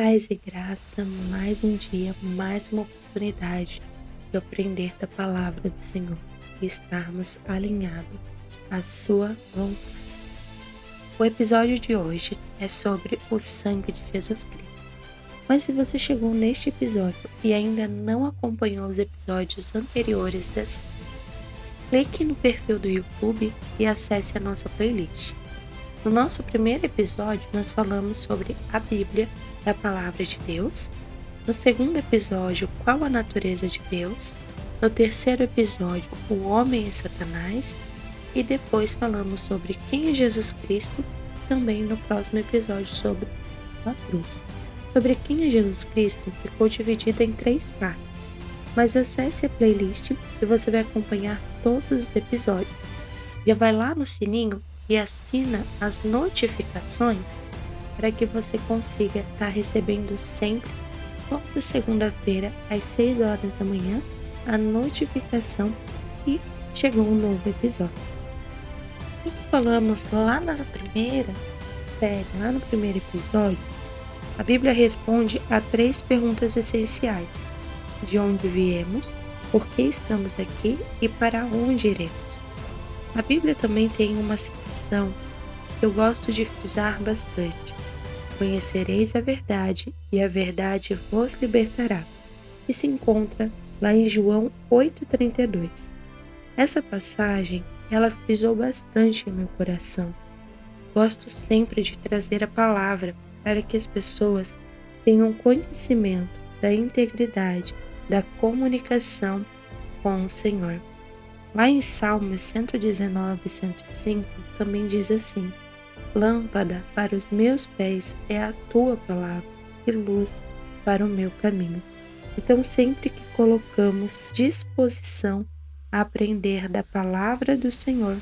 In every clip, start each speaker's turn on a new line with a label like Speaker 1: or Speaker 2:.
Speaker 1: Paz e graça, mais um dia, mais uma oportunidade de aprender da palavra do Senhor e estarmos alinhados à sua vontade. O episódio de hoje é sobre o sangue de Jesus Cristo. Mas se você chegou neste episódio e ainda não acompanhou os episódios anteriores da série, clique no perfil do YouTube e acesse a nossa playlist. No nosso primeiro episódio, nós falamos sobre a Bíblia, da Palavra de Deus. No segundo episódio, qual a natureza de Deus. No terceiro episódio, o homem e Satanás. E depois falamos sobre quem é Jesus Cristo, também no próximo episódio sobre a cruz. Sobre quem é Jesus Cristo ficou dividido em 3 partes, mas acesse a playlist e você vai acompanhar todos os episódios. Já vai lá no sininho e assina as notificações para que você consiga estar recebendo sempre, toda segunda-feira, às 6 horas da manhã, a notificação que chegou um novo episódio. Como falamos lá na primeira série, lá no primeiro episódio, a Bíblia responde a 3 perguntas essenciais: de onde viemos, por que estamos aqui e para onde iremos. A Bíblia também tem uma citação que eu gosto de frisar bastante: conhecereis a verdade e a verdade vos libertará, que se encontra lá em João 8,32. Essa passagem, ela frisou bastante em meu coração. Gosto sempre de trazer a palavra para que as pessoas tenham conhecimento da integridade, da comunicação com o Senhor. Lá em Salmos 119 e 105 também diz assim: lâmpada para os meus pés é a tua palavra e luz para o meu caminho. Então, sempre que colocamos disposição a aprender da palavra do Senhor,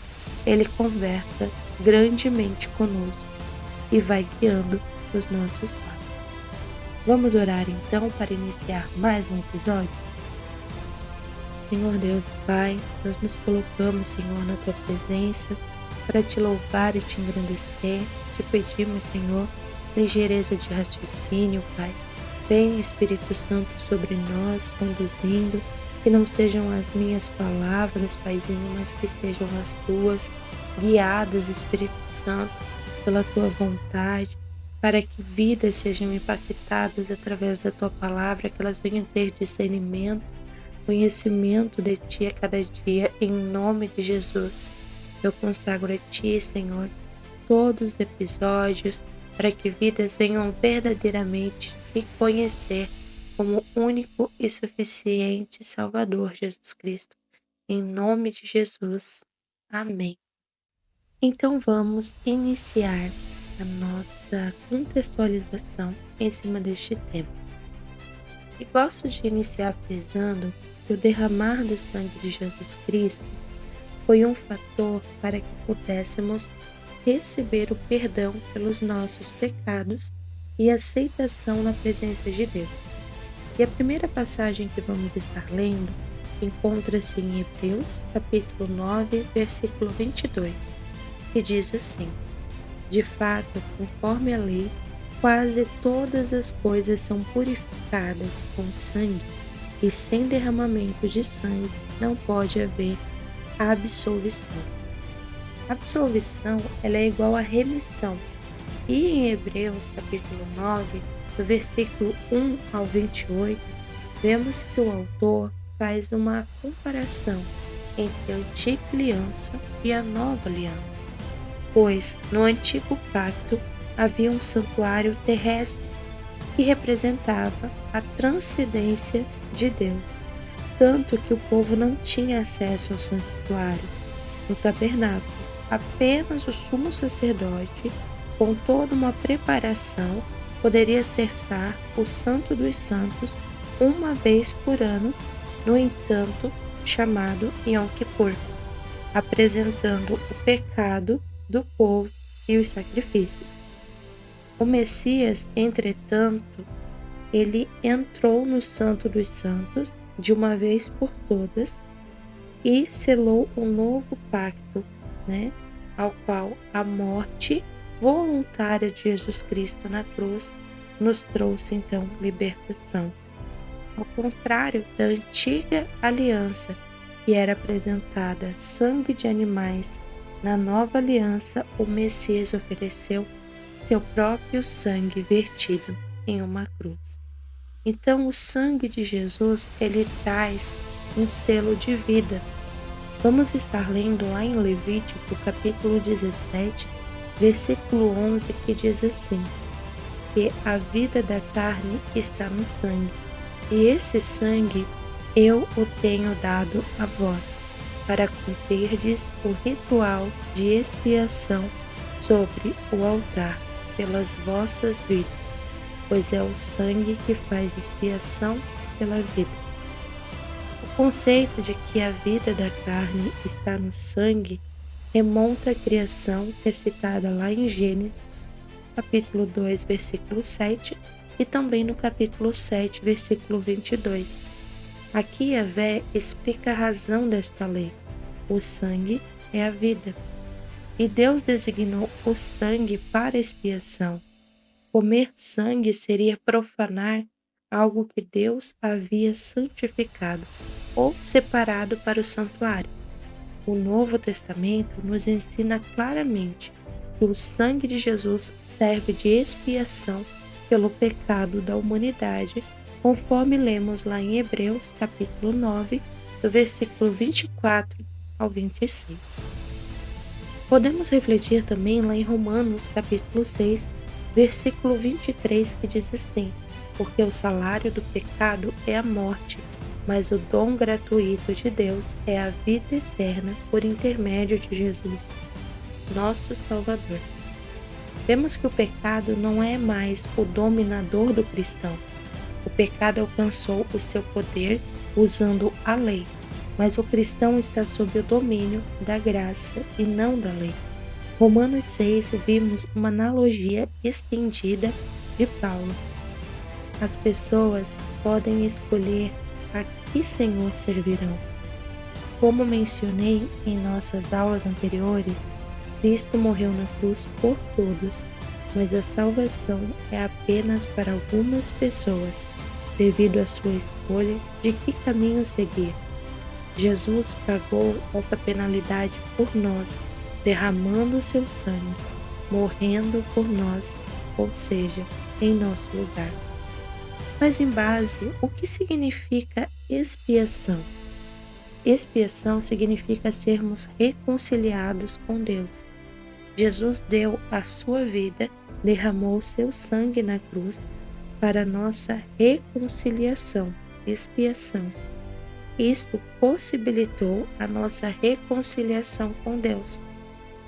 Speaker 1: Ele conversa grandemente conosco e vai guiando os nossos passos. Vamos orar então para iniciar mais um episódio? Senhor Deus e Pai, nós nos colocamos, Senhor, na Tua presença para Te louvar e Te engrandecer. Te pedimos, Senhor, ligeireza de raciocínio, Pai. Vem, Espírito Santo, sobre nós, conduzindo, que não sejam as minhas palavras, Paizinho, mas que sejam as Tuas, guiadas, Espírito Santo, pela Tua vontade, para que vidas sejam impactadas através da Tua palavra, que elas venham ter discernimento, conhecimento de Ti a cada dia, em nome de Jesus. Eu consagro a Ti, Senhor, todos os episódios, para que vidas venham verdadeiramente Te conhecer como único e suficiente Salvador Jesus Cristo. Em nome de Jesus. Amém. Então vamos iniciar a nossa contextualização em cima deste tema. E gosto de iniciar frisando que o derramar do sangue de Jesus Cristo foi um fator para que pudéssemos receber o perdão pelos nossos pecados e aceitação na presença de Deus. E a primeira passagem que vamos estar lendo encontra-se em Hebreus, capítulo 9, versículo 22, que diz assim: de fato, conforme a lei, quase todas as coisas são purificadas com sangue, e sem derramamento de sangue não pode haver absolvição. A absolvição, ela é igual a remissão. E em Hebreus, capítulo 9, do versículo 1 ao 28, vemos que o autor faz uma comparação entre a antiga aliança e a nova aliança. Pois no antigo pacto havia um santuário terrestre que representava a transcendência de Deus, tanto que o povo não tinha acesso ao santuário. No tabernáculo, apenas o sumo sacerdote, com toda uma preparação, poderia acessar o Santo dos Santos uma vez por ano, no entanto, chamado Yom Kippur, apresentando o pecado do povo e os sacrifícios. O Messias, entretanto, ele entrou no Santo dos Santos de uma vez por todas e selou um novo pacto, ao qual a morte voluntária de Jesus Cristo na cruz nos trouxe então libertação. Ao contrário da antiga aliança, que era apresentada sangue de animais, na nova aliança o Messias ofereceu seu próprio sangue vertido em uma cruz. Então o sangue de Jesus, ele traz um selo de vida. Vamos estar lendo lá em Levítico, capítulo 17, versículo 11, que diz assim: que a vida da carne está no sangue, e esse sangue eu o tenho dado a vós, para cumprirdes o ritual de expiação sobre o altar pelas vossas vidas, pois é o sangue que faz expiação pela vida. O conceito de que a vida da carne está no sangue remonta à criação, que é citada lá em Gênesis, capítulo 2, versículo 7, e também no capítulo 7, versículo 22. Aqui Yahvé explica a razão desta lei. O sangue é a vida. E Deus designou o sangue para expiação. Comer sangue seria profanar algo que Deus havia santificado ou separado para o santuário. O Novo Testamento nos ensina claramente que o sangue de Jesus serve de expiação pelo pecado da humanidade, conforme lemos lá em Hebreus, capítulo 9, do versículo 24 ao 26. Podemos refletir também lá em Romanos, capítulo 6, versículo 23, que diz assim: porque o salário do pecado é a morte, mas o dom gratuito de Deus é a vida eterna por intermédio de Jesus, nosso Salvador. Vemos que o pecado não é mais o dominador do cristão. O pecado alcançou o seu poder usando a lei, mas o cristão está sob o domínio da graça e não da lei. Romanos 6, vimos uma analogia estendida de Paulo. As pessoas podem escolher a que Senhor servirão. Como mencionei em nossas aulas anteriores, Cristo morreu na cruz por todos, mas a salvação é apenas para algumas pessoas, devido à sua escolha de que caminho seguir. Jesus pagou esta penalidade por nós, derramando seu sangue, morrendo por nós, ou seja, em nosso lugar. Mas em base, o que significa expiação? Expiação significa sermos reconciliados com Deus. Jesus deu a sua vida, derramou seu sangue na cruz para nossa reconciliação, expiação. Isto possibilitou a nossa reconciliação com Deus.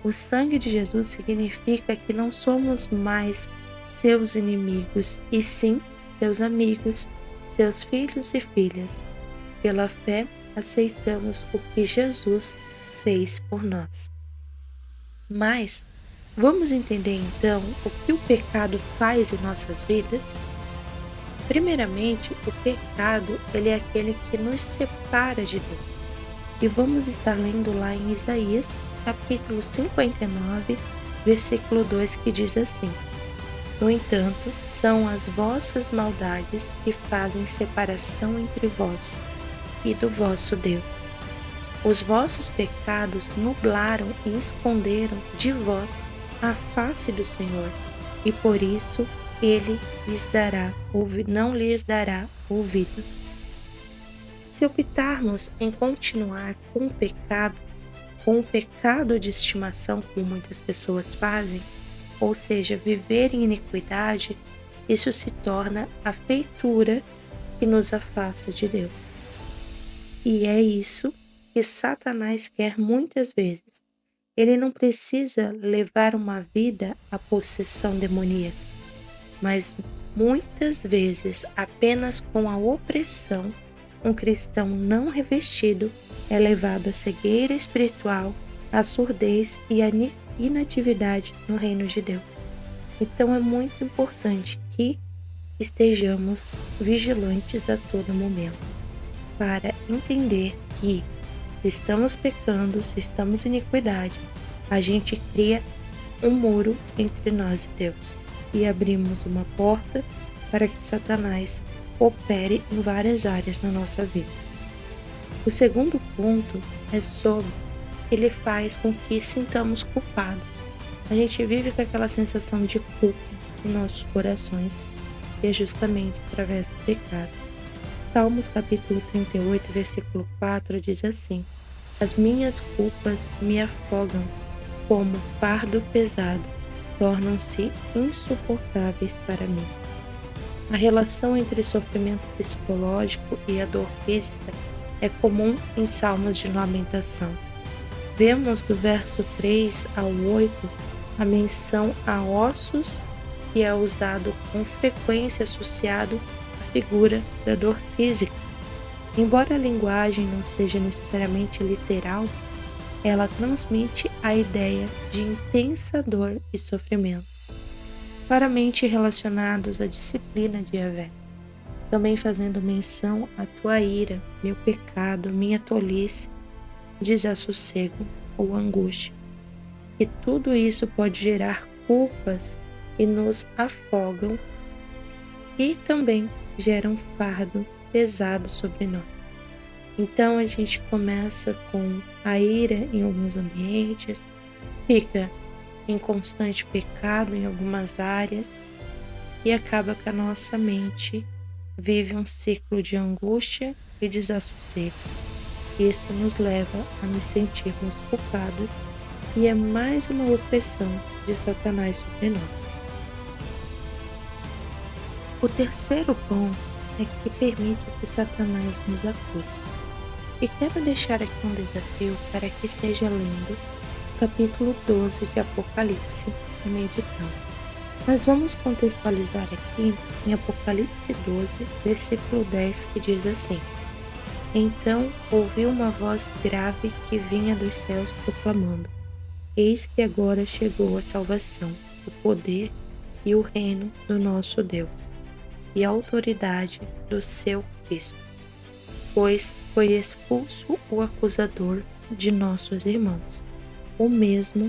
Speaker 1: O sangue de Jesus significa que não somos mais seus inimigos, e sim seus amigos, seus filhos e filhas. Pela fé, aceitamos o que Jesus fez por nós. Mas, vamos entender então o que o pecado faz em nossas vidas? Primeiramente, o pecado ele é aquele que nos separa de Deus. E vamos estar lendo lá em Isaías, capítulo 59, versículo 2, que diz assim: no entanto, são as vossas maldades que fazem separação entre vós e do vosso Deus. Os vossos pecados nublaram e esconderam de vós a face do Senhor, e por isso ele não lhes dará ouvido. Se optarmos em continuar com o pecado de estimação, como muitas pessoas fazem, ou seja, viver em iniquidade, isso se torna a feitura que nos afasta de Deus. E é isso que Satanás quer muitas vezes. Ele não precisa levar uma vida à possessão demoníaca, mas muitas vezes apenas com a opressão, um cristão não revestido é levado à cegueira espiritual, à surdez e à inatividade no reino de Deus. Então é muito importante que estejamos vigilantes a todo momento, para entender que se estamos pecando, se estamos em iniquidade, a gente cria um muro entre nós e Deus. e abrimos uma porta para que Satanás opere em várias áreas na nossa vida. O segundo ponto é sobre ele faz com que sintamos culpados. A gente vive com aquela sensação de culpa em nossos corações, e é justamente através do pecado. Salmos capítulo 38, versículo 4 diz assim: as minhas culpas me afogam como fardo pesado, tornam-se insuportáveis para mim. A relação entre sofrimento psicológico e a dor física é comum em Salmos de Lamentação. Vemos do verso 3 ao 8 a menção a ossos que é usado com frequência associado à figura da dor física. Embora a linguagem não seja necessariamente literal, ela transmite a ideia de intensa dor e sofrimento, claramente relacionados à disciplina de Yahvé, também fazendo menção à tua ira, meu pecado, minha tolice, desassossego ou angústia. E tudo isso pode gerar culpas e nos afogam e também geram fardo pesado sobre nós. Então a gente começa com a ira em alguns ambientes, fica em constante pecado em algumas áreas e acaba que a nossa mente vive um ciclo de angústia e desassossego. Isto nos leva a nos sentirmos culpados e é mais uma opressão de Satanás sobre nós. O terceiro ponto é que permite que Satanás nos acuse. E quero deixar aqui um desafio para que seja lendo o capítulo 12 de Apocalipse e meditando. Mas vamos contextualizar aqui em Apocalipse 12, versículo 10, que diz assim: então ouvi uma voz grave que vinha dos céus proclamando: eis que agora chegou a salvação, o poder e o reino do nosso Deus, e a autoridade do seu Cristo, pois foi expulso o acusador de nossos irmãos, o mesmo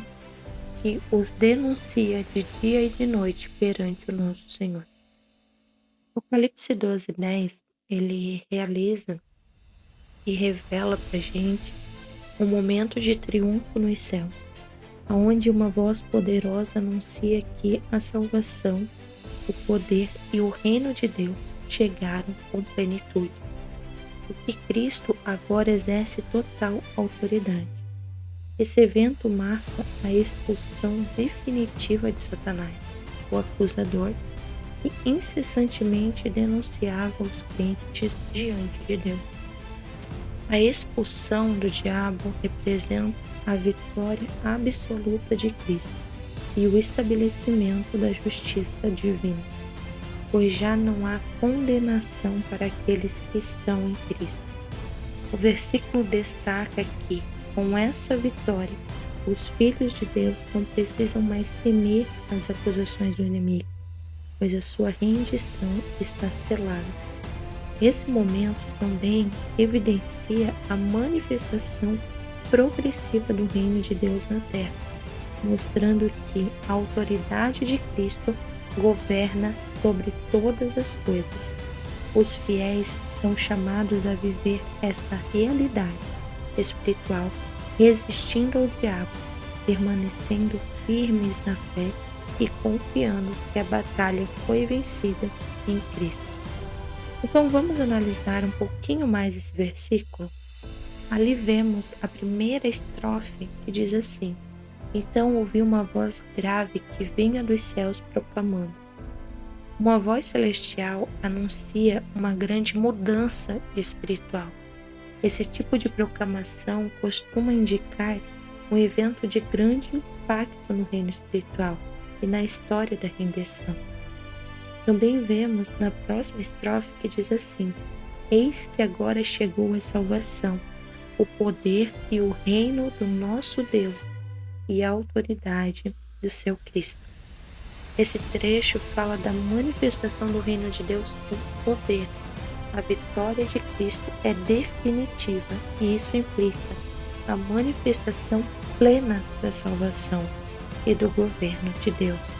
Speaker 1: que os denuncia de dia e de noite perante o nosso Senhor. Apocalipse 12:10, ele realiza e revela para a gente um momento de triunfo nos céus, onde uma voz poderosa anuncia que a salvação, o poder e o reino de Deus chegaram com plenitude, o que Cristo agora exerce total autoridade. Esse evento marca a expulsão definitiva de Satanás, o acusador, que incessantemente denunciava os crentes diante de Deus. A expulsão do diabo representa a vitória absoluta de Cristo e o estabelecimento da justiça divina, pois já não há condenação para aqueles que estão em Cristo. O versículo destaca que, com essa vitória, os filhos de Deus não precisam mais temer as acusações do inimigo, pois a sua rendição está selada. Esse momento também evidencia a manifestação progressiva do reino de Deus na terra, mostrando que a autoridade de Cristo governa sobre todas as coisas. Os fiéis são chamados a viver essa realidade espiritual, resistindo ao diabo, permanecendo firmes na fé e confiando que a batalha foi vencida em Cristo. Então vamos analisar um pouquinho mais esse versículo. Ali vemos a primeira estrofe que diz assim: então ouvi uma voz grave que vinha dos céus proclamando. Uma voz celestial anuncia uma grande mudança espiritual. Esse tipo de proclamação costuma indicar um evento de grande impacto no reino espiritual e na história da redenção. Também vemos na próxima estrofe que diz assim: eis que agora chegou a salvação, o poder e o reino do nosso Deus e a autoridade do seu Cristo. Esse trecho fala da manifestação do reino de Deus com poder. A vitória de Cristo é definitiva e isso implica a manifestação plena da salvação e do governo de Deus.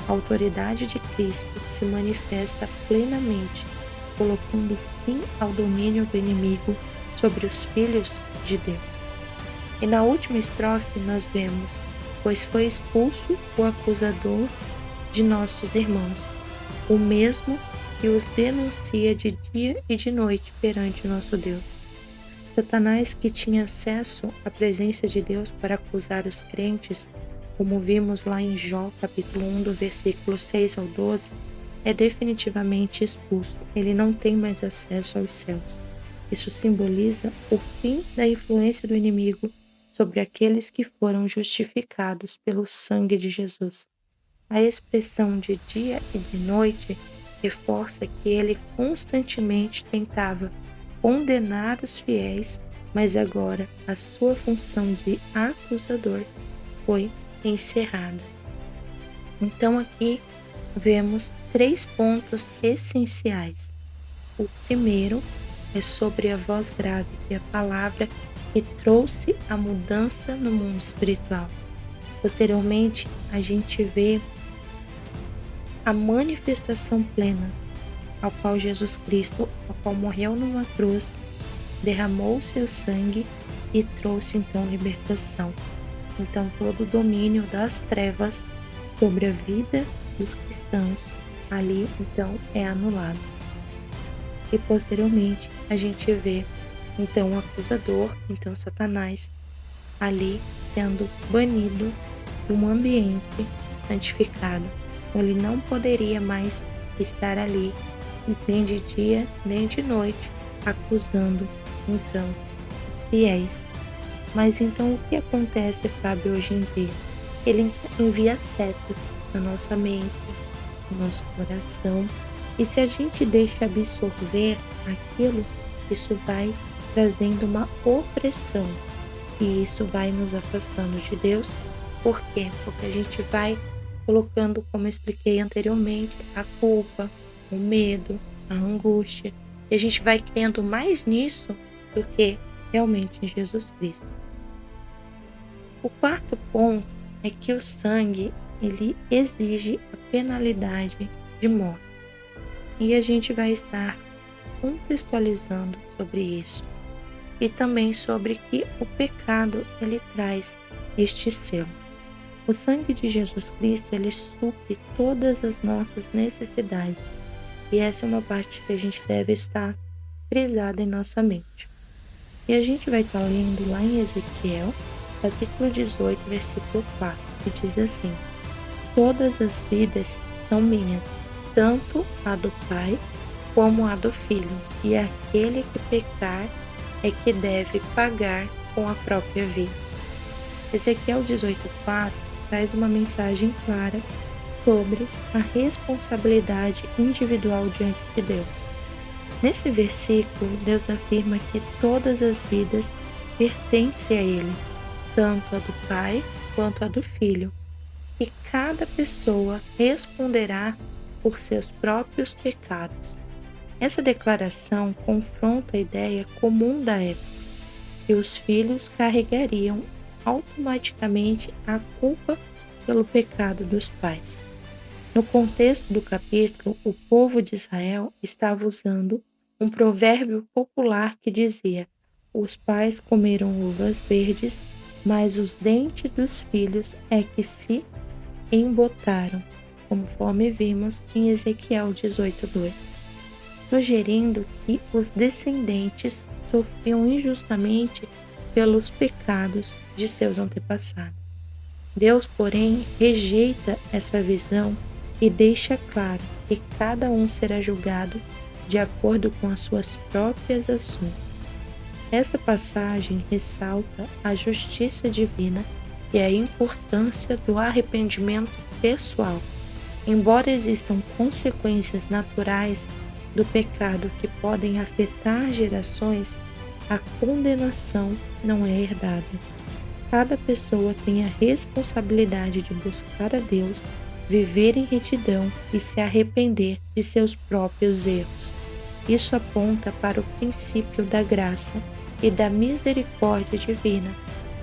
Speaker 1: a autoridade de Cristo se manifesta plenamente, colocando fim ao domínio do inimigo sobre os filhos de Deus. E na última estrofe nós vemos: pois foi expulso o acusador de nossos irmãos, o mesmo que os denuncia de dia e de noite perante o nosso Deus. Satanás, que tinha acesso à presença de Deus para acusar os crentes, como vimos lá em Jó, capítulo 1, do versículo 6 ao 12, é definitivamente expulso. Ele não tem mais acesso aos céus. Isso simboliza o fim da influência do inimigo sobre aqueles que foram justificados pelo sangue de Jesus. A expressão de dia e de noite reforça que ele constantemente tentava condenar os fiéis, mas agora a sua função de acusador foi encerrada. Então aqui vemos 3 pontos essenciais. O primeiro é sobre a voz grave, que é a palavra que trouxe a mudança no mundo espiritual. Posteriormente, a gente vê a manifestação plena, ao qual Jesus Cristo, ao qual morreu numa cruz, derramou seu sangue e trouxe então libertação. Então todo o domínio das trevas sobre a vida dos cristãos ali então é anulado. E posteriormente a gente vê então o acusador, então Satanás, ali sendo banido de um ambiente santificado. Ele não poderia mais estar ali, nem de dia, nem de noite, acusando, então, os fiéis. Mas então o que acontece, Fábio, hoje em dia? Ele envia setas na nossa mente, no nosso coração, e se a gente deixa absorver aquilo, isso vai trazendo uma opressão, e isso vai nos afastando de Deus. Por quê? Porque a gente vai colocando, como eu expliquei anteriormente, a culpa, o medo, a angústia, e a gente vai crendo mais nisso do que realmente em Jesus Cristo. O quarto ponto é que o sangue, ele exige a penalidade de morte, e a gente vai estar contextualizando sobre isso, e também sobre que o pecado, ele traz este selo. O sangue de Jesus Cristo, ele supre todas as nossas necessidades. E essa é uma parte que a gente deve estar frisada em nossa mente. E a gente vai estar lendo lá em Ezequiel, capítulo 18, versículo 4, que diz assim: todas as vidas são minhas, tanto a do Pai como a do Filho, e aquele que pecar é que deve pagar com a própria vida. Ezequiel 18:4 traz uma mensagem clara sobre a responsabilidade individual diante de Deus. Nesse versículo, Deus afirma que todas as vidas pertencem a Ele, tanto a do Pai quanto a do Filho, e cada pessoa responderá por seus próprios pecados. Essa declaração confronta a ideia comum da época, que os filhos carregariam automaticamente a culpa pelo pecado dos pais. No contexto do capítulo, o povo de Israel estava usando um provérbio popular que dizia: os pais comeram uvas verdes, mas os dentes dos filhos é que se embotaram, conforme vimos em Ezequiel 18:2, sugerindo que os descendentes sofriam injustamente pelos pecados de seus antepassados. Deus, porém, rejeita essa visão e deixa claro que cada um será julgado de acordo com as suas próprias ações. Essa passagem ressalta a justiça divina e a importância do arrependimento pessoal. Embora existam consequências naturais do pecado que podem afetar gerações, a condenação não é herdada. Cada pessoa tem a responsabilidade de buscar a Deus, viver em retidão e se arrepender de seus próprios erros. Isso aponta para o princípio da graça e da misericórdia divina,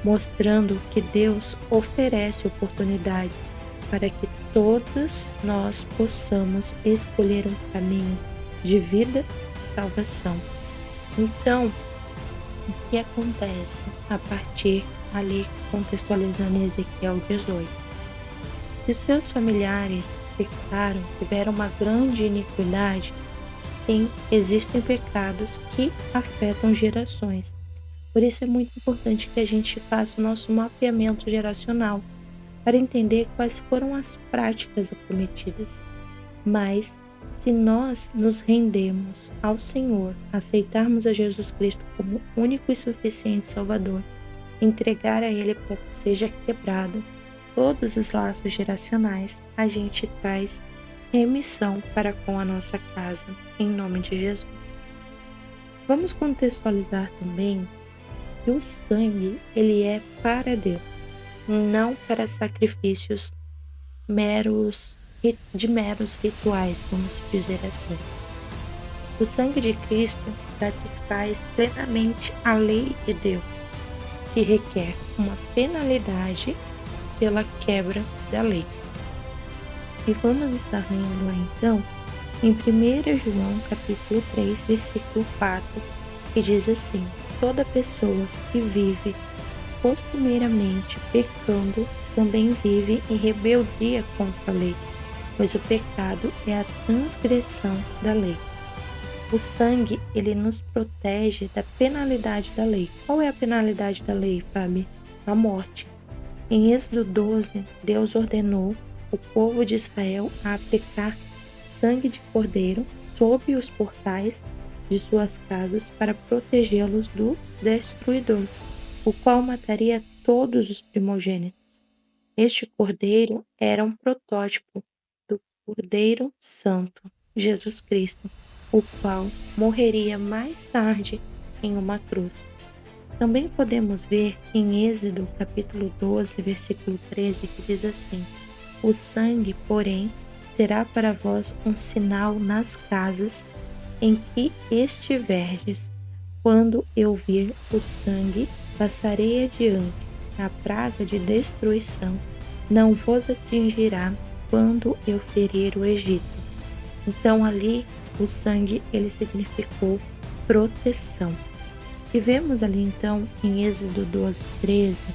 Speaker 1: mostrando que Deus oferece oportunidade para que todos nós possamos escolher um caminho de vida e salvação. Então, o que acontece a partir ali, contextualizando em Ezequiel 18? Se os seus familiares pecaram, tiveram uma grande iniquidade, sim, existem pecados que afetam gerações. Por isso é muito importante que a gente faça o nosso mapeamento geracional para entender quais foram as práticas cometidas. Mas, se nós nos rendemos ao Senhor, aceitarmos a Jesus Cristo como único e suficiente Salvador, entregar a Ele para que seja quebrado todos os laços geracionais, a gente traz remissão para com a nossa casa, em nome de Jesus. Vamos contextualizar também que o sangue, ele é para Deus, não para sacrifícios de meros rituais, vamos dizer assim. O sangue de Cristo satisfaz plenamente a lei de Deus, que requer uma penalidade pela quebra da lei. E vamos estar lendo lá então em 1 João capítulo 3, versículo 4, que diz assim: toda pessoa que vive costumeiramente pecando também vive em rebeldia contra a lei, pois o pecado é a transgressão da lei. O sangue, ele nos protege da penalidade da lei. Qual é a penalidade da lei, Fábio? A morte. Em Êxodo 12, Deus ordenou o povo de Israel a aplicar sangue de cordeiro sobre os portais de suas casas para protegê-los do destruidor, o qual mataria todos os primogênitos. Este cordeiro era um protótipo do Cordeiro Santo, Jesus Cristo, o qual morreria mais tarde em uma cruz. Também podemos ver em Êxodo capítulo 12, versículo 13, que diz assim: o sangue, porém, será para vós um sinal nas casas em que estiverdes. Quando eu vir o sangue, passarei adiante. A praga de destruição não vos atingirá quando eu ferir o Egito. Então ali o sangue, ele significou proteção. E vemos ali então em Êxodo 12, 13,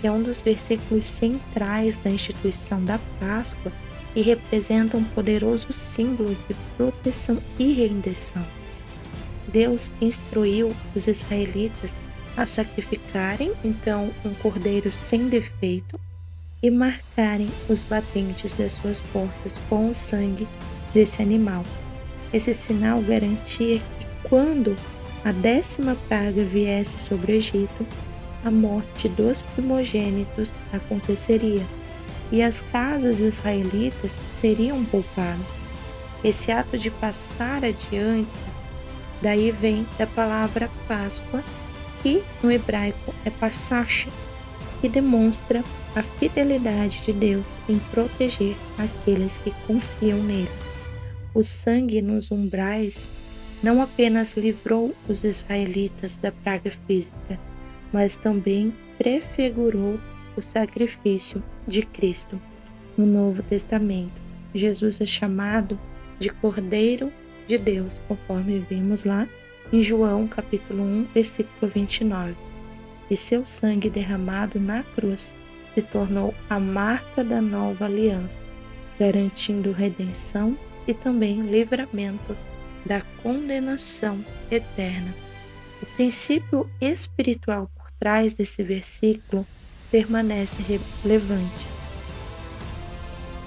Speaker 1: que é um dos versículos centrais da instituição da Páscoa e representa um poderoso símbolo de proteção e rendição. Deus instruiu os israelitas a sacrificarem então um cordeiro sem defeito e marcarem os batentes das suas portas com o sangue desse animal. Esse sinal garantia que quando a 10ª praga viesse sobre o Egito, a morte dos primogênitos aconteceria e as casas israelitas seriam poupadas. Esse ato de passar adiante, daí vem da palavra Páscoa, que no hebraico é Passach, que demonstra a fidelidade de Deus em proteger aqueles que confiam nele. O sangue nos umbrais não apenas livrou os israelitas da praga física, mas também prefigurou o sacrifício de Cristo. No Novo Testamento, Jesus é chamado de Cordeiro de Deus, conforme vimos lá em João capítulo 1, versículo 29. E seu sangue derramado na cruz se tornou a marca da nova aliança, garantindo redenção e também livramento da condenação eterna. O princípio espiritual por trás desse versículo permanece relevante.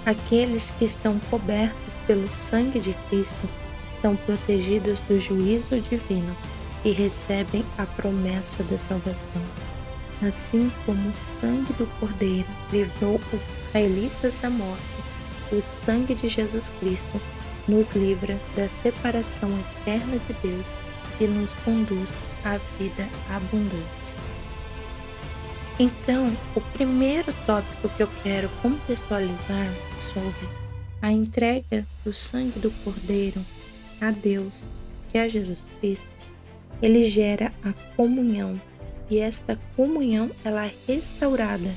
Speaker 1: Aqueles que estão cobertos pelo sangue de Cristo são protegidos do juízo divino e recebem a promessa da salvação. Assim como o sangue do Cordeiro livrou os israelitas da morte, o sangue de Jesus Cristo nos livra da separação eterna de Deus e nos conduz à vida abundante. Então, o primeiro tópico que eu quero contextualizar sobre a entrega do sangue do Cordeiro a Deus, que é Jesus Cristo, ele gera a comunhão, e esta comunhão ela é restaurada,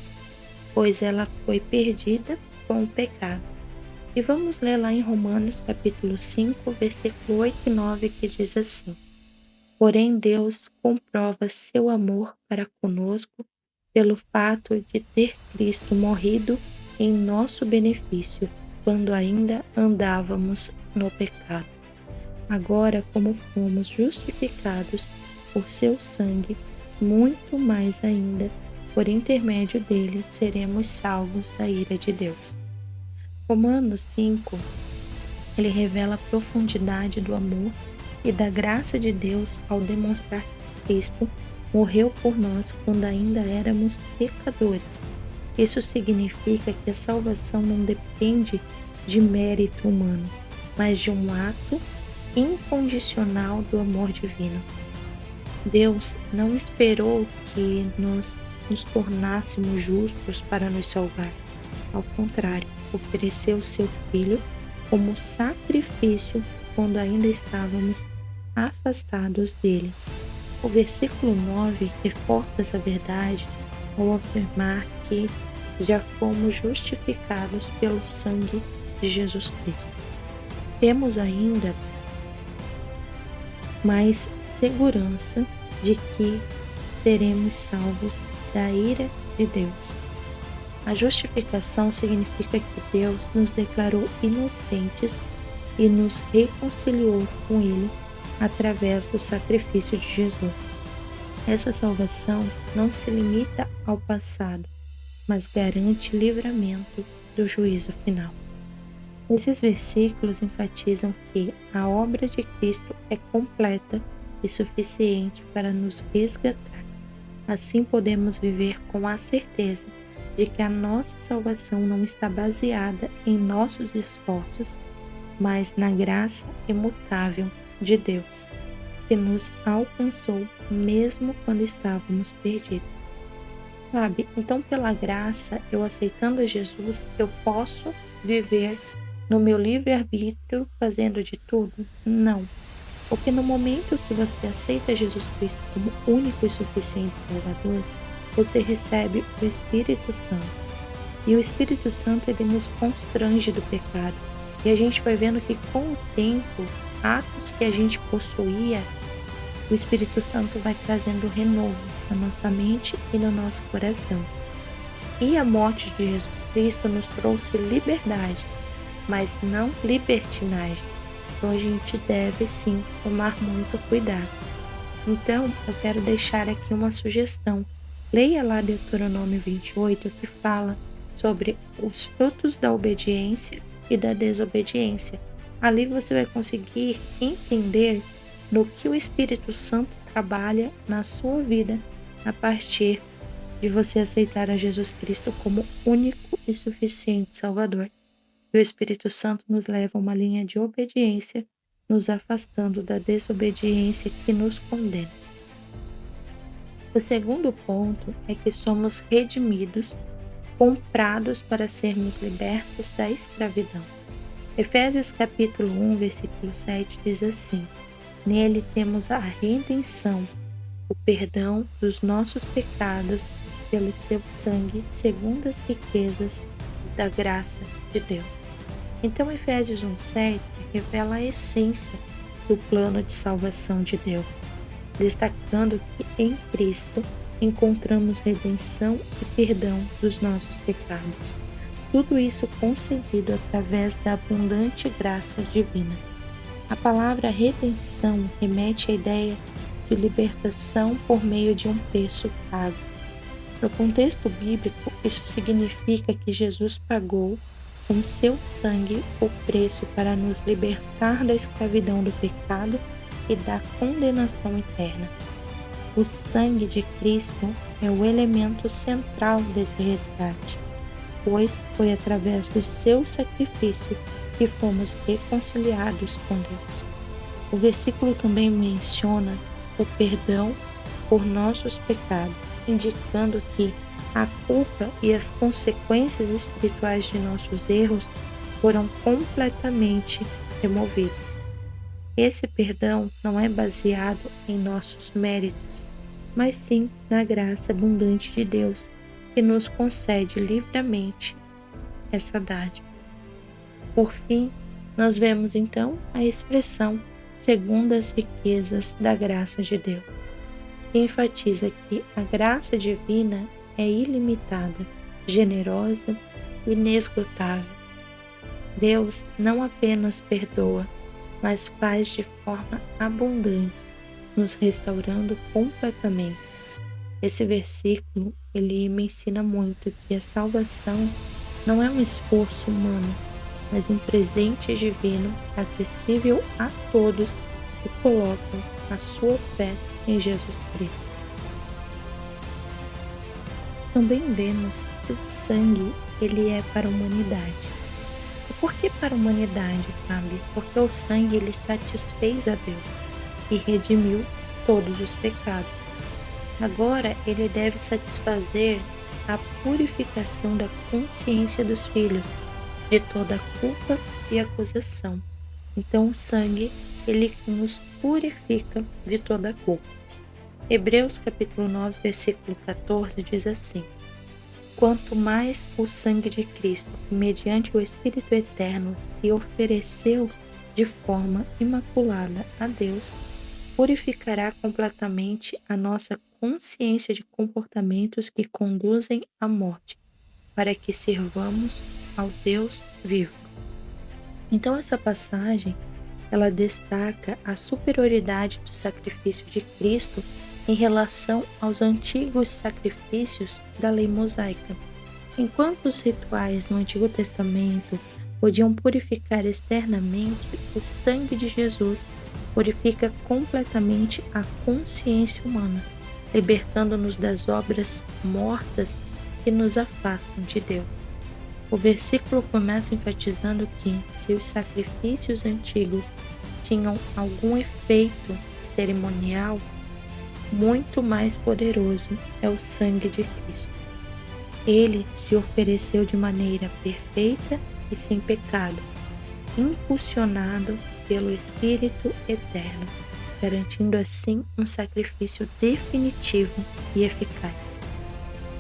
Speaker 1: pois ela foi perdida com o pecado. E vamos ler lá em Romanos capítulo 5, versículo 8 e 9, que diz assim: Porém Deus comprova seu amor para conosco pelo fato de ter Cristo morrido em nosso benefício, quando ainda andávamos no pecado. Agora, como fomos justificados por seu sangue, muito mais ainda, por intermédio dele, seremos salvos da ira de Deus. Romanos 5, ele revela a profundidade do amor e da graça de Deus ao demonstrar que Cristo morreu por nós quando ainda éramos pecadores. Isso significa que a salvação não depende de mérito humano, mas de um ato incondicional do amor divino. Deus não esperou que nós nos tornássemos justos para nos salvar. Ao contrário, ofereceu seu Filho como sacrifício quando ainda estávamos afastados dele. O versículo 9 reforça essa verdade ao afirmar que já fomos justificados pelo sangue de Jesus Cristo. Temos ainda mais segurança de que seremos salvos da ira de Deus. A justificação significa que Deus nos declarou inocentes e nos reconciliou com Ele através do sacrifício de Jesus. Essa salvação não se limita ao passado, mas garante livramento do juízo final. Esses versículos enfatizam que a obra de Cristo é completa e suficiente para nos resgatar. Assim podemos viver com a certeza de que a nossa salvação não está baseada em nossos esforços, mas na graça imutável de Deus, que nos alcançou mesmo quando estávamos perdidos. Sabe? Então, pela graça, eu aceitando a Jesus, eu posso viver no meu livre-arbítrio fazendo de tudo? Não. Porque no momento que você aceita Jesus Cristo como único e suficiente Salvador, você recebe o Espírito Santo. E o Espírito Santo, ele nos constrange do pecado. E a gente vai vendo que com o tempo, atos que a gente possuía, o Espírito Santo vai trazendo renovo na nossa mente e no nosso coração. E a morte de Jesus Cristo nos trouxe liberdade, mas não libertinagem. Então a gente deve sim tomar muito cuidado. Então eu quero deixar aqui uma sugestão. Leia lá Deuteronômio 28, que fala sobre os frutos da obediência e da desobediência. Ali você vai conseguir entender no que o Espírito Santo trabalha na sua vida a partir de você aceitar a Jesus Cristo como único e suficiente Salvador. E o Espírito Santo nos leva a uma linha de obediência, nos afastando da desobediência que nos condena. O segundo ponto é que somos redimidos, comprados para sermos libertos da escravidão. Efésios capítulo 1, versículo 7 diz assim: Nele temos a redenção, o perdão dos nossos pecados pelo seu sangue, segundo as riquezas da graça de Deus. Então Efésios 1,7 revela a essência do plano de salvação de Deus, destacando que em Cristo encontramos redenção e perdão dos nossos pecados. Tudo isso concedido através da abundante graça divina. A palavra redenção remete à ideia de libertação por meio de um preço pago. No contexto bíblico, isso significa que Jesus pagou com seu sangue o preço para nos libertar da escravidão do pecado e da condenação eterna. O sangue de Cristo é o elemento central desse resgate, pois foi através do seu sacrifício que fomos reconciliados com Deus. O versículo também menciona o perdão por nossos pecados, indicando que a culpa e as consequências espirituais de nossos erros foram completamente removidas. Esse perdão não é baseado em nossos méritos, mas sim na graça abundante de Deus, que nos concede livremente essa dádiva. Por fim, nós vemos então a expressão segundo as riquezas da graça de Deus, que enfatiza que a graça divina é ilimitada, generosa e inesgotável. Deus não apenas perdoa, mas faz de forma abundante, nos restaurando completamente. Esse versículo, ele me ensina muito que a salvação não é um esforço humano, mas um presente divino acessível a todos que colocam a sua fé em Jesus Cristo. Também vemos que o sangue, ele é para a humanidade. E por que para a humanidade, Fábio? Porque o sangue, ele satisfez a Deus e redimiu todos os pecados. Agora, ele deve satisfazer a purificação da consciência dos filhos de toda culpa e acusação. Então, o sangue, ele nos purifica de toda culpa. Hebreus capítulo 9, versículo 14 diz assim: quanto mais o sangue de Cristo, mediante o Espírito Eterno, se ofereceu de forma imaculada a Deus, purificará completamente a nossa consciência de comportamentos que conduzem à morte, para que sirvamos ao Deus vivo. Então essa passagem, ela destaca a superioridade do sacrifício de Cristo em relação aos antigos sacrifícios da lei mosaica. Enquanto os rituais no Antigo Testamento podiam purificar externamente, o sangue de Jesus purifica completamente a consciência humana, libertando-nos das obras mortas que nos afastam de Deus. O versículo começa enfatizando que, se os sacrifícios antigos tinham algum efeito cerimonial, muito mais poderoso é o sangue de Cristo. Ele se ofereceu de maneira perfeita e sem pecado, impulsionado pelo Espírito Eterno, garantindo assim um sacrifício definitivo e eficaz.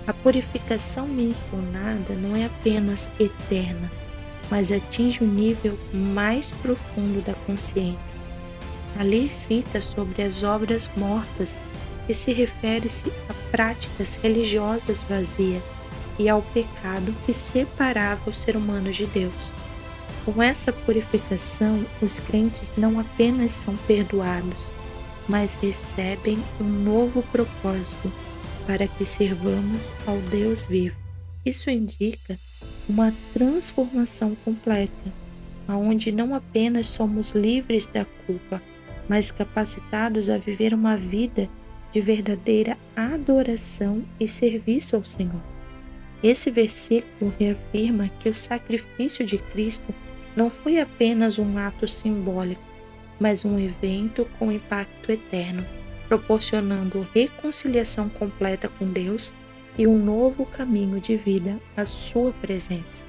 Speaker 1: A purificação mencionada não é apenas eterna, mas atinge o nível mais profundo da consciência. Ali cita sobre as obras mortas, que se refere-se a práticas religiosas vazias e ao pecado que separava o ser humano de Deus. Com essa purificação, os crentes não apenas são perdoados, mas recebem um novo propósito para que sirvamos ao Deus vivo. Isso indica uma transformação completa, onde não apenas somos livres da culpa, mas capacitados a viver uma vida de verdadeira adoração e serviço ao Senhor. Esse versículo reafirma que o sacrifício de Cristo não foi apenas um ato simbólico, mas um evento com impacto eterno, proporcionando reconciliação completa com Deus e um novo caminho de vida à sua presença.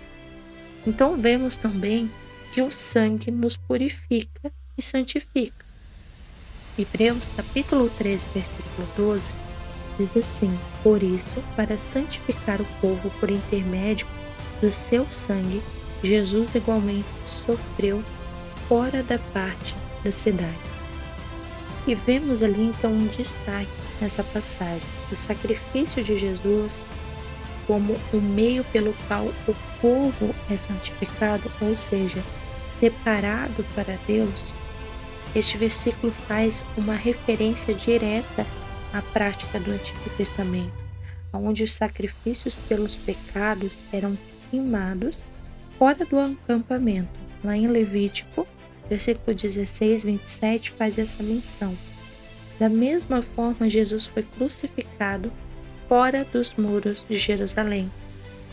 Speaker 1: Então vemos também que o sangue nos purifica e santifica. Hebreus capítulo 13, versículo 12, diz assim: por isso, para santificar o povo por intermédio do seu sangue, Jesus igualmente sofreu fora da parte da cidade. E vemos ali então um destaque nessa passagem, o sacrifício de Jesus como o meio pelo qual o povo é santificado, ou seja, separado para Deus. Este versículo faz uma referência direta à prática do Antigo Testamento, onde os sacrifícios pelos pecados eram queimados fora do acampamento. Lá em Levítico, versículo 16, 27, faz essa menção. Da mesma forma, Jesus foi crucificado fora dos muros de Jerusalém,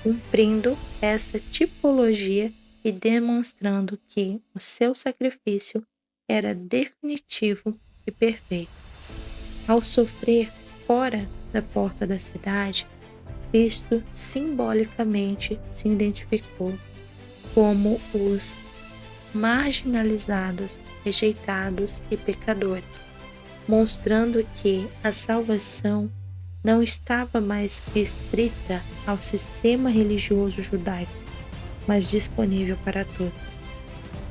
Speaker 1: cumprindo essa tipologia e demonstrando que o seu sacrifício era definitivo e perfeito. Ao sofrer fora da porta da cidade, Cristo simbolicamente se identificou como os marginalizados, rejeitados e pecadores, mostrando que a salvação não estava mais restrita ao sistema religioso judaico, mas disponível para todos.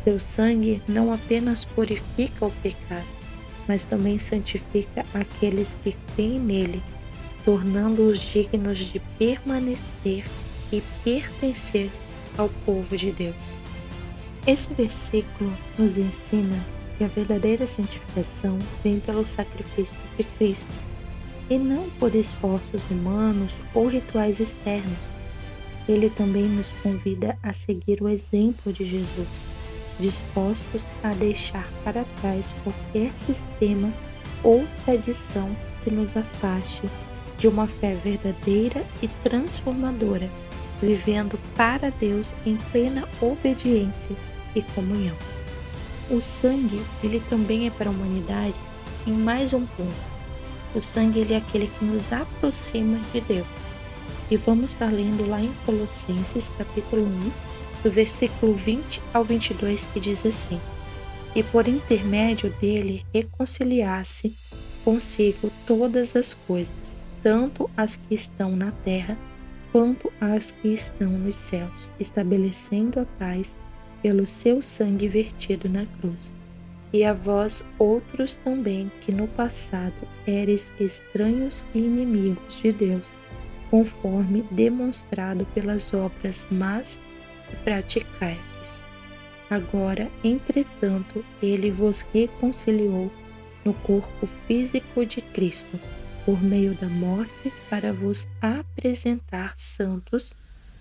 Speaker 1: Seu sangue não apenas purifica o pecado, mas também santifica aqueles que creem nele, tornando-os dignos de permanecer e pertencer ao povo de Deus. Esse versículo nos ensina que a verdadeira santificação vem pelo sacrifício de Cristo e não por esforços humanos ou rituais externos. Ele também nos convida a seguir o exemplo de Jesus, dispostos a deixar para trás qualquer sistema ou tradição que nos afaste de uma fé verdadeira e transformadora, vivendo para Deus em plena obediência e comunhão. O sangue, ele também é para a humanidade em mais um ponto. O sangue, ele é aquele que nos aproxima de Deus. E vamos estar lendo lá em Colossenses, capítulo 1, do versículo 20 ao 22, que diz assim: E por intermédio dele reconciliasse consigo todas as coisas, tanto as que estão na terra, quanto as que estão nos céus, estabelecendo a paz pelo seu sangue vertido na cruz. E a vós outros também, que no passado eres estranhos e inimigos de Deus, conforme demonstrado pelas obras más que praticais. Agora, entretanto, ele vos reconciliou no corpo físico de Cristo, por meio da morte, para vos apresentar santos,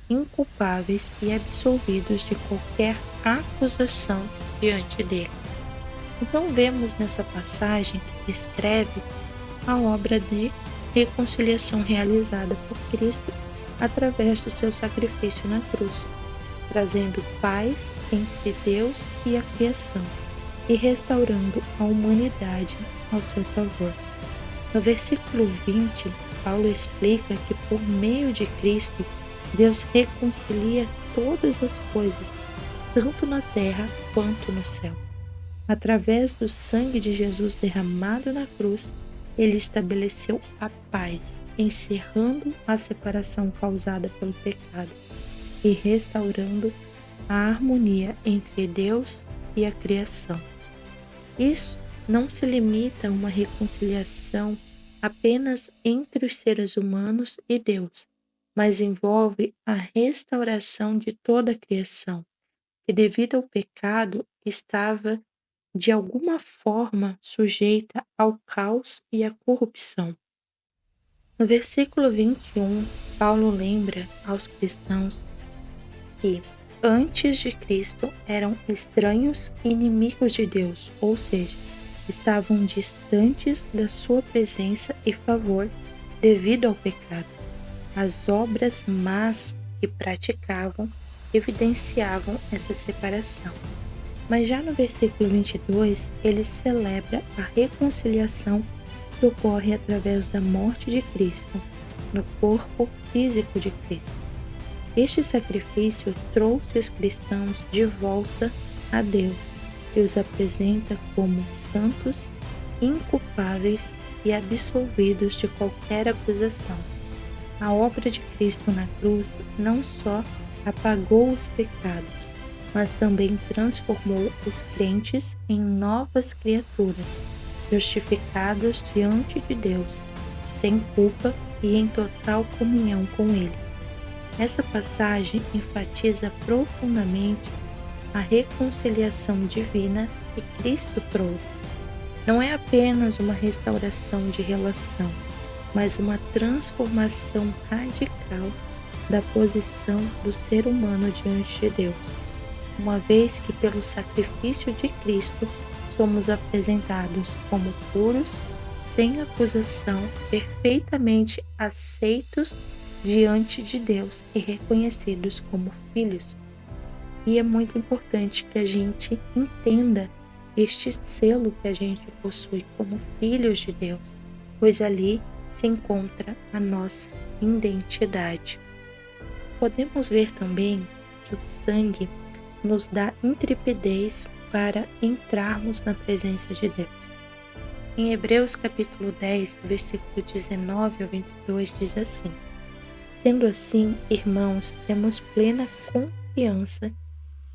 Speaker 1: inculpáveis e absolvidos de qualquer acusação diante dele. Então vemos nessa passagem que descreve a obra de reconciliação realizada por Cristo através do seu sacrifício na cruz, trazendo paz entre Deus e a criação e restaurando a humanidade ao seu favor. No versículo 20, Paulo explica que por meio de Cristo, Deus reconcilia todas as coisas, tanto na terra quanto no céu. Através do sangue de Jesus derramado na cruz, ele estabeleceu a paz, encerrando a separação causada pelo pecado e restaurando a harmonia entre Deus e a criação. Isso não se limita a uma reconciliação apenas entre os seres humanos e Deus, mas envolve a restauração de toda a criação, que devido ao pecado estava de alguma forma sujeita ao caos e à corrupção. No versículo 21, Paulo lembra aos cristãos que antes de Cristo eram estranhos e inimigos de Deus, ou seja, estavam distantes da sua presença e favor devido ao pecado. As obras más que praticavam evidenciavam essa separação. Mas já no versículo 22, ele celebra a reconciliação que ocorre através da morte de Cristo, no corpo físico de Cristo. Este sacrifício trouxe os cristãos de volta a Deus e os apresenta como santos, inculpáveis e absolvidos de qualquer acusação. A obra de Cristo na cruz não só apagou os pecados, mas também transformou os crentes em novas criaturas, justificados diante de Deus, sem culpa e em total comunhão com Ele. Essa passagem enfatiza profundamente a reconciliação divina que Cristo trouxe. Não é apenas uma restauração de relação, mas uma transformação radical da posição do ser humano diante de Deus, uma vez que pelo sacrifício de Cristo somos apresentados como puros, sem acusação, perfeitamente aceitos diante de Deus e reconhecidos como filhos. E é muito importante que a gente entenda este selo que a gente possui como filhos de Deus, pois ali se encontra a nossa identidade. Podemos ver também que o sangue nos dá intrepidez para entrarmos na presença de Deus. Em Hebreus capítulo 10, versículo 19 ao 22, diz assim: Sendo assim, irmãos, temos plena confiança confiança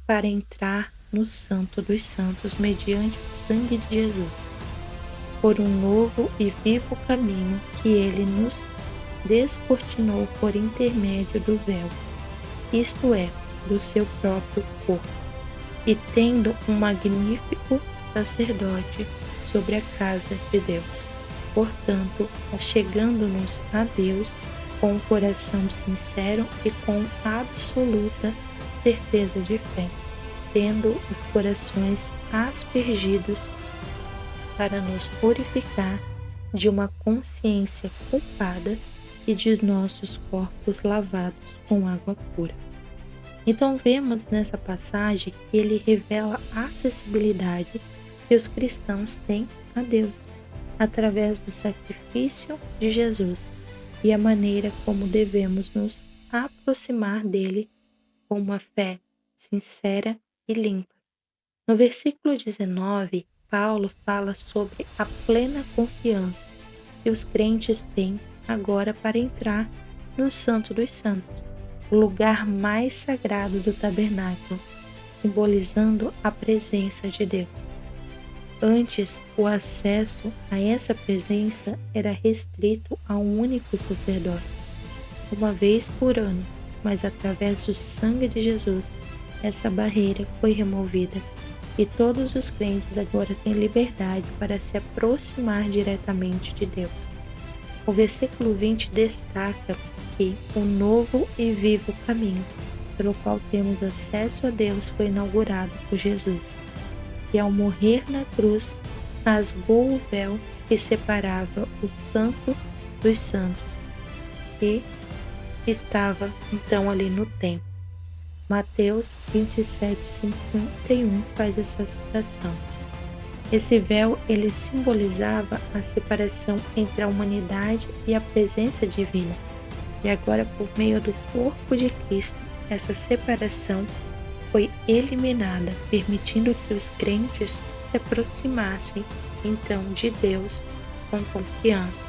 Speaker 1: para entrar no Santo dos Santos mediante o sangue de Jesus, por um novo e vivo caminho que ele nos descortinou por intermédio do véu, isto é, do seu próprio corpo, e tendo um magnífico sacerdote sobre a casa de Deus. Portanto, achegando-nos a Deus com um coração sincero e com absoluta certeza de fé, tendo os corações aspergidos para nos purificar de uma consciência culpada e de nossos corpos lavados com água pura. Então vemos nessa passagem que ele revela a acessibilidade que os cristãos têm a Deus, através do sacrifício de Jesus e a maneira como devemos nos aproximar dele com uma fé sincera e limpa. No versículo 19, Paulo fala sobre a plena confiança que os crentes têm agora para entrar no Santo dos Santos, o lugar mais sagrado do tabernáculo, simbolizando a presença de Deus. Antes, o acesso a essa presença era restrito a um único sacerdote, uma vez por ano, mas através do sangue de Jesus, essa barreira foi removida e todos os crentes agora têm liberdade para se aproximar diretamente de Deus. O versículo 20 destaca que o novo e vivo caminho pelo qual temos acesso a Deus foi inaugurado por Jesus, que ao morrer na cruz rasgou o véu que separava o Santo dos Santos e estava então ali no templo. Mateus 27:51 faz essa citação. Esse véu ele simbolizava a separação entre a humanidade e a presença divina. E agora, por meio do corpo de Cristo, essa separação foi eliminada, permitindo que os crentes se aproximassem então de Deus com confiança.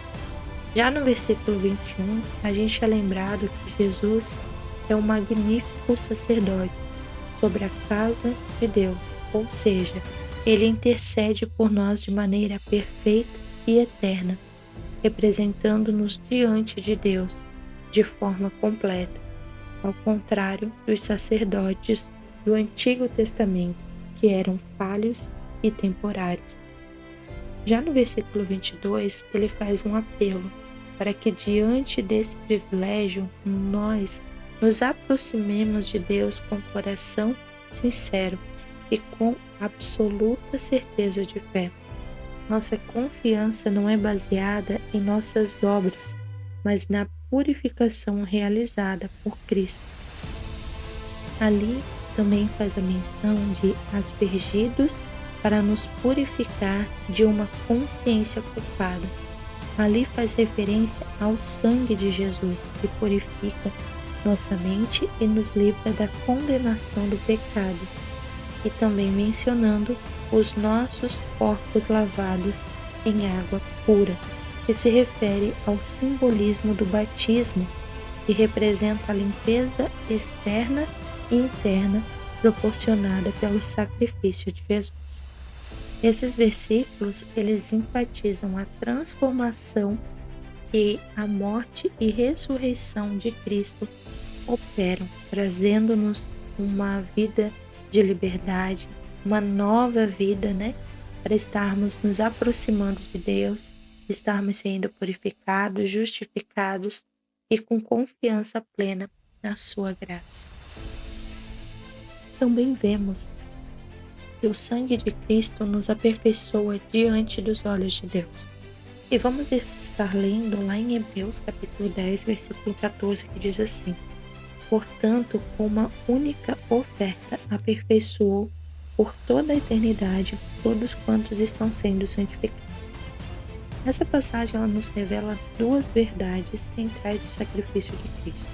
Speaker 1: Já no versículo 21, a gente é lembrado que Jesus é o magnífico sacerdote sobre a casa de Deus, ou seja, ele intercede por nós de maneira perfeita e eterna, representando-nos diante de Deus de forma completa, ao contrário dos sacerdotes do Antigo Testamento, que eram falhos e temporários. Já no versículo 22, ele faz um apelo para que diante desse privilégio nós nos aproximemos de Deus com coração sincero e com absoluta certeza de fé. Nossa confiança não é baseada em nossas obras, mas na purificação realizada por Cristo. Ali também faz a menção de aspergidos para nos purificar de uma consciência culpada. Ali faz referência ao sangue de Jesus, que purifica nossa mente e nos livra da condenação do pecado. E também mencionando os nossos corpos lavados em água pura, que se refere ao simbolismo do batismo, que representa a limpeza externa e interna proporcionada pelo sacrifício de Jesus. Esses versículos, eles enfatizam a transformação que a morte e ressurreição de Cristo operam, trazendo-nos uma vida de liberdade, uma nova vida, para estarmos nos aproximando de Deus, estarmos sendo purificados, justificados e com confiança plena na sua graça. Também vemos que o sangue de Cristo nos aperfeiçoa diante dos olhos de Deus. E vamos estar lendo lá em Hebreus capítulo 10, versículo 14, que diz assim: portanto, com uma única oferta aperfeiçoou por toda a eternidade todos quantos estão sendo santificados. Essa passagem ela nos revela duas verdades centrais do sacrifício de Cristo.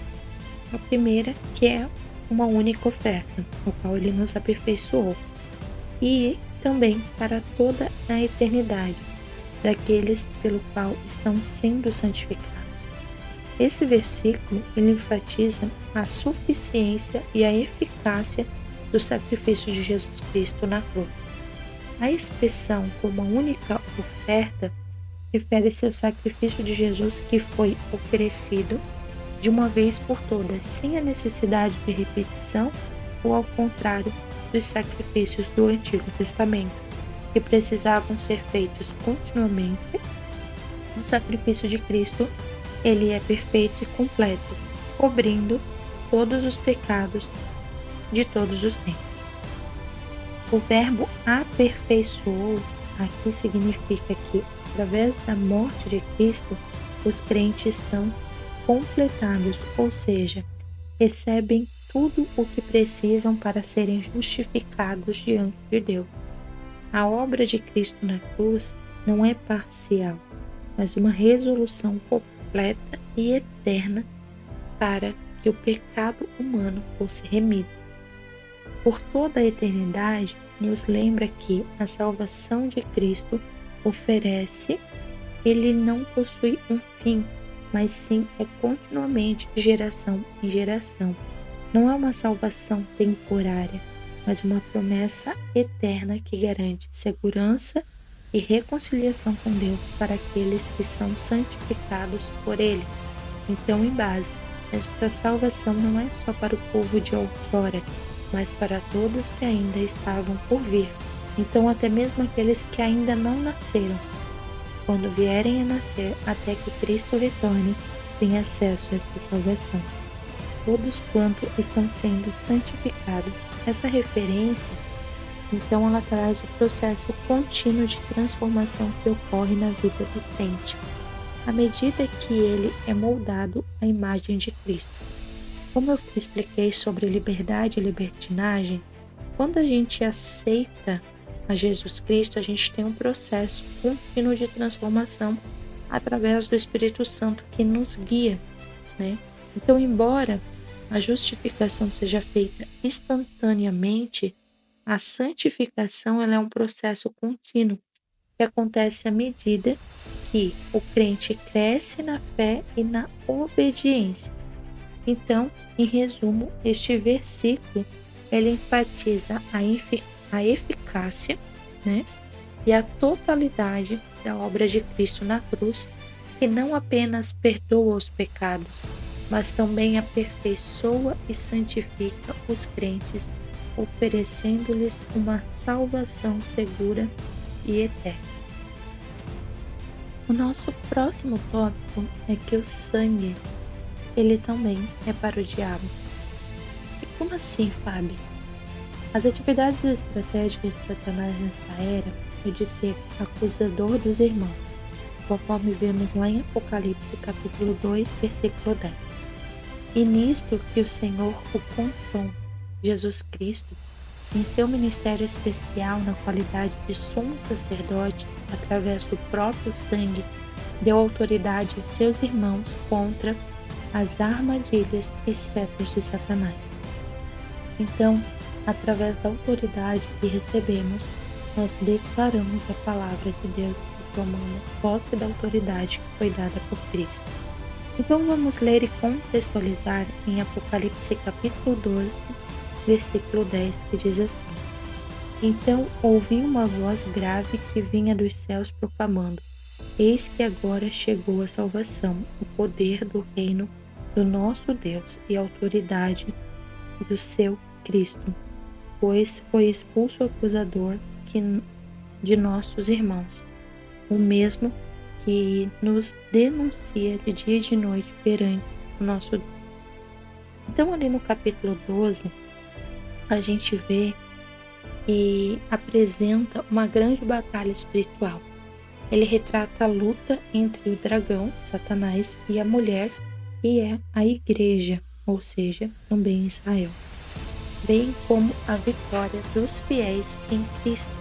Speaker 1: A primeira, que é uma única oferta, no qual ele nos aperfeiçoou, e também para toda a eternidade, daqueles pelo qual estão sendo santificados. esse versículo ele enfatiza a suficiência e a eficácia do sacrifício de Jesus Cristo na cruz. A expressão como a única oferta refere-se ao sacrifício de Jesus que foi oferecido de uma vez por todas, sem a necessidade de repetição, ou ao contrário dos sacrifícios do Antigo Testamento, que precisavam ser feitos continuamente. O sacrifício de Cristo, ele é perfeito e completo, cobrindo todos os pecados de todos os tempos. O verbo aperfeiçoou aqui significa que, através da morte de Cristo, os crentes são completados, ou seja, recebem tudo o que precisam para serem justificados diante de Deus. A obra de Cristo na cruz não é parcial, mas uma resolução completa e eterna para que o pecado humano fosse remido. Por toda a eternidade, nos lembra que a salvação de Cristo oferece, ele não possui um fim, mas sim é continuamente de geração em geração. Não é uma salvação temporária, mas uma promessa eterna que garante segurança e reconciliação com Deus para aqueles que são santificados por Ele. Então, em base, esta salvação não é só para o povo de outrora, mas para todos que ainda estavam por vir. Então, até mesmo aqueles que ainda não nasceram, quando vierem a nascer até que Cristo retorne, têm acesso a esta salvação. Todos quanto estão sendo santificados. Essa referência, então, ela traz o processo contínuo de transformação que ocorre na vida do crente, à medida que ele é moldado à imagem de Cristo. Como eu expliquei sobre liberdade e libertinagem, quando a gente aceita a Jesus Cristo, a gente tem um processo contínuo de transformação através do Espírito Santo que nos guia, né? Então, embora a justificação seja feita instantaneamente, a santificação ela é um processo contínuo que acontece à medida que o crente cresce na fé e na obediência. Então, em resumo, este versículo ele enfatiza a eficácia, né, e a totalidade da obra de Cristo na cruz, que não apenas perdoa os pecados, mas também aperfeiçoa e santifica os crentes, oferecendo-lhes uma salvação segura e eterna. O nosso próximo tópico é que o sangue, ele também é para o diabo. E como assim, Fábio? As atividades estratégicas de Satanás nesta era é de ser acusador dos irmãos, conforme vemos lá em Apocalipse capítulo 2, versículo 10. E nisto que o Senhor o confronta, Jesus Cristo, em seu ministério especial na qualidade de sumo sacerdote, através do próprio sangue, deu autoridade aos seus irmãos contra as armadilhas e setas de Satanás. Então, através da autoridade que recebemos, nós declaramos a palavra de Deus e tomamos posse da autoridade que foi dada por Cristo. Então vamos ler e contextualizar em Apocalipse capítulo 12, versículo 10, que diz assim: Então ouvi uma voz grave que vinha dos céus proclamando: Eis que agora chegou a salvação, o poder do reino do nosso Deus e a autoridade do seu Cristo, pois foi expulso o acusador de nossos irmãos, o mesmo que nos denuncia de dia e de noite perante o nosso Deus. Então, ali no capítulo 12, a gente vê e apresenta uma grande batalha espiritual. Ele retrata a luta entre o dragão, Satanás, e a mulher, que é a igreja, ou seja, também Israel, bem como a vitória dos fiéis em Cristo.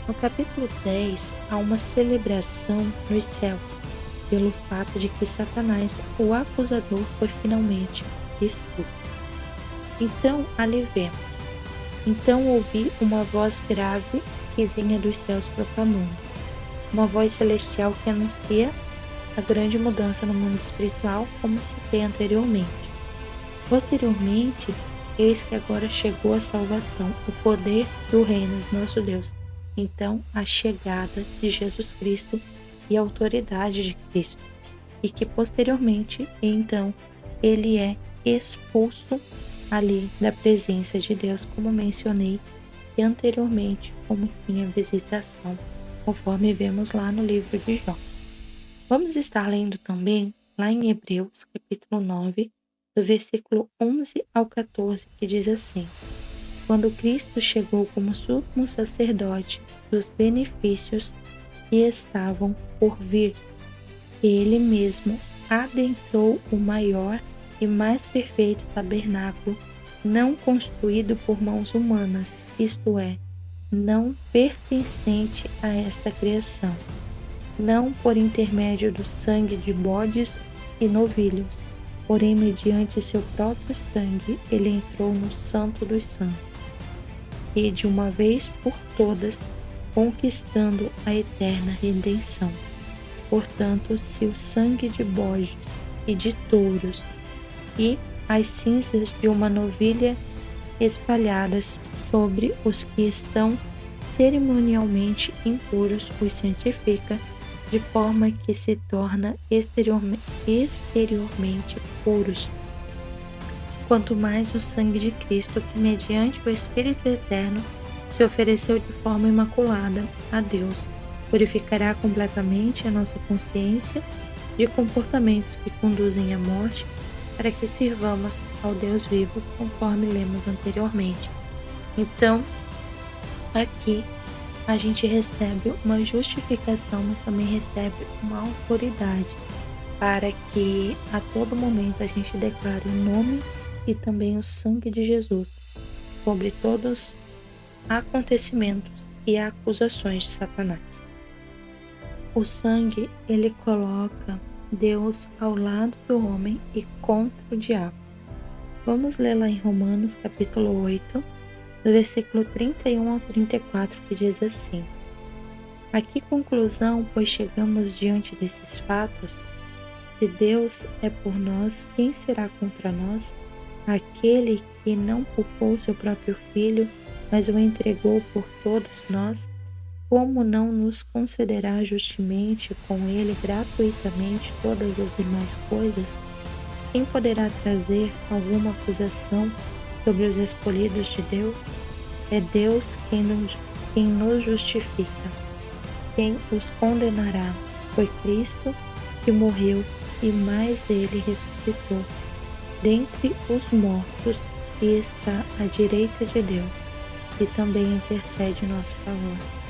Speaker 1: No capítulo 10, há uma celebração nos céus, pelo fato de que Satanás, o acusador, foi finalmente expulso. Então, ali vemos: Então ouvi uma voz grave que vinha dos céus proclamando, uma voz celestial que anuncia: a grande mudança no mundo espiritual, como citei anteriormente. Posteriormente, eis que agora chegou a salvação, o poder do reino de nosso Deus. Então, a chegada de Jesus Cristo e a autoridade de Cristo. E que posteriormente, então, ele é expulso ali da presença de Deus, como mencionei, e anteriormente, como tinha visitação, conforme vemos lá no livro de Jó. Vamos estar lendo também lá em Hebreus, capítulo 9, do versículo 11 ao 14, que diz assim: Quando Cristo chegou como sumo sacerdote dos benefícios que estavam por vir, ele mesmo adentrou o maior e mais perfeito tabernáculo, não construído por mãos humanas, isto é, não pertencente a esta criação, não por intermédio do sangue de bodes e novilhos, porém mediante seu próprio sangue ele entrou no Santo dos Santos, e de uma vez por todas conquistando a eterna redenção. Portanto, se o sangue de bodes e de touros e as cinzas de uma novilha espalhadas sobre os que estão cerimonialmente impuros os santifica, de forma que se torna exteriormente puros. Quanto mais o sangue de Cristo, que mediante o Espírito Eterno se ofereceu de forma imaculada a Deus, purificará completamente a nossa consciência de comportamentos que conduzem à morte, para que sirvamos ao Deus vivo, conforme lemos anteriormente. Então, aqui a gente recebe uma justificação, mas também recebe uma autoridade, para que a todo momento a gente declare o nome e também o sangue de Jesus sobre todos os acontecimentos e acusações de Satanás. O sangue, ele coloca Deus ao lado do homem e contra o diabo. Vamos ler lá em Romanos capítulo 8, do versículo 31 ao 34, que diz assim: A que conclusão, pois, chegamos diante desses fatos? Se Deus é por nós, quem será contra nós? Aquele que não poupou seu próprio filho, mas o entregou por todos nós, como não nos concederá justamente com ele gratuitamente todas as demais coisas? Quem poderá trazer alguma acusação sobre os escolhidos de Deus? É Deus quem nos justifica. Quem os condenará? Foi Cristo que morreu e mais ele ressuscitou dentre os mortos e está à direita de Deus, e também intercede em nosso favor.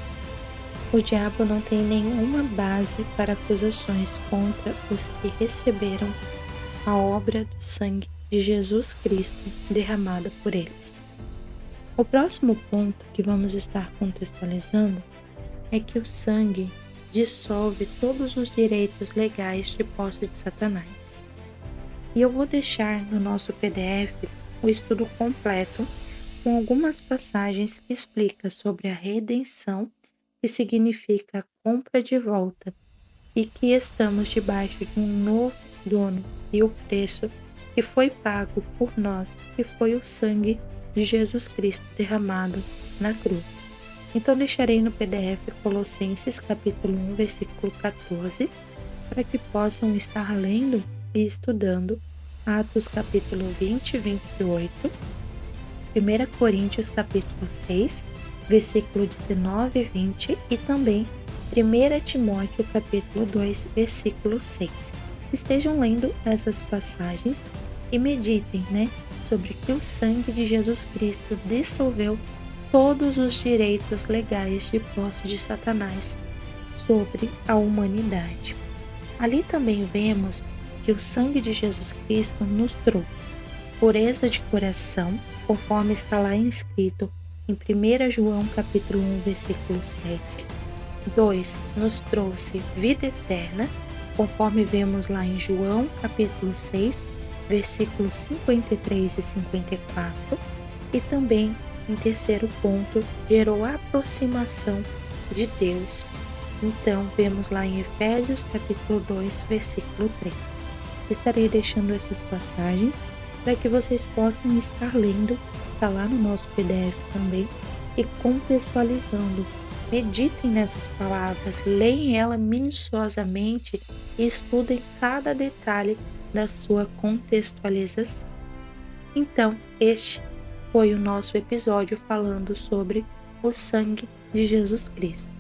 Speaker 1: O diabo não tem nenhuma base para acusações contra os que receberam a obra do sangue de Jesus Cristo derramada por eles. O próximo ponto que vamos estar contextualizando é que o sangue dissolve todos os direitos legais de posse de Satanás. E eu vou deixar no nosso PDF o estudo completo com algumas passagens que explica sobre a redenção, que significa a compra de volta, e que estamos debaixo de um novo dono, e o preço que foi pago por nós, que foi o sangue de Jesus Cristo derramado na cruz. Então deixarei no PDF Colossenses capítulo 1, versículo 14, para que possam estar lendo e estudando Atos capítulo 20 e 28, 1 Coríntios capítulo 6, versículo 19 e 20, e também 1 Timóteo capítulo 2, versículo 6. Estejam lendo essas passagens e meditem, sobre que o sangue de Jesus Cristo dissolveu todos os direitos legais de posse de Satanás sobre a humanidade. Ali também vemos que o sangue de Jesus Cristo nos trouxe pureza de coração, conforme está lá escrito em 1 João capítulo 1, versículo 7. 2. Nos trouxe vida eterna, conforme vemos lá em João capítulo 6, versículos 53 e 54. E também, em terceiro ponto, gerou a aproximação de Deus Então, vemos lá em Efésios capítulo 2, versículo 3. Estarei deixando essas passagens para que vocês possam estar lendo, está lá no nosso PDF também, e contextualizando. Meditem nessas palavras, leem ela minuciosamente e estudem cada detalhe da sua contextualização. Então, este foi o nosso episódio falando sobre o sangue de Jesus Cristo.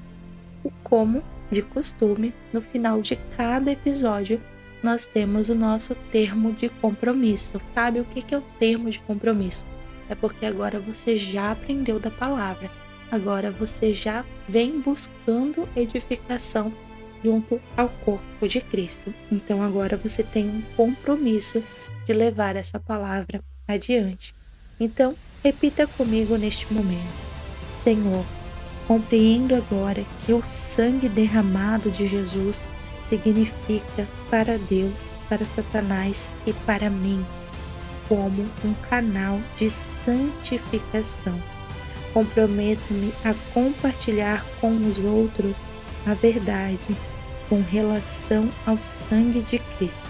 Speaker 1: E como, de costume, no final de cada episódio, nós temos o nosso termo de compromisso. Sabe o que é o termo de compromisso? É porque agora você já aprendeu da palavra. Agora você já vem buscando edificação junto ao corpo de Cristo. Então agora você tem um compromisso de levar essa palavra adiante. Então, repita comigo neste momento. Senhor, compreendo agora que o sangue derramado de Jesus significa para Deus, para Satanás e para mim, como um canal de santificação. Comprometo-me a compartilhar com os outros a verdade com relação ao sangue de Cristo.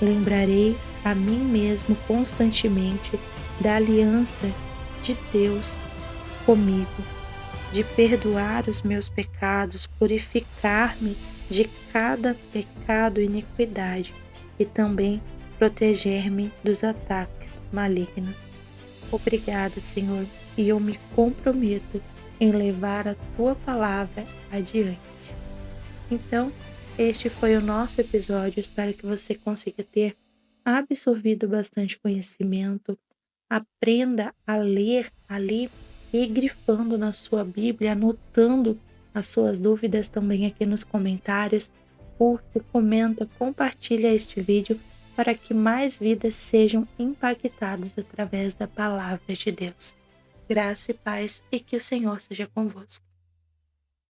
Speaker 1: Lembrarei a mim mesmo constantemente da aliança de Deus comigo, de perdoar os meus pecados, purificar-me de cada pecado e iniquidade e também proteger-me dos ataques malignos. Obrigado, Senhor, e eu me comprometo em levar a Tua palavra adiante. Então, este foi o nosso episódio. Espero que você consiga ter absorvido bastante conhecimento. Aprenda a ler ali e grifando na sua Bíblia, anotando as suas dúvidas também aqui nos comentários. Curta, comenta, compartilha este vídeo para que mais vidas sejam impactadas através da palavra de Deus. Graça e paz e que o Senhor seja convosco.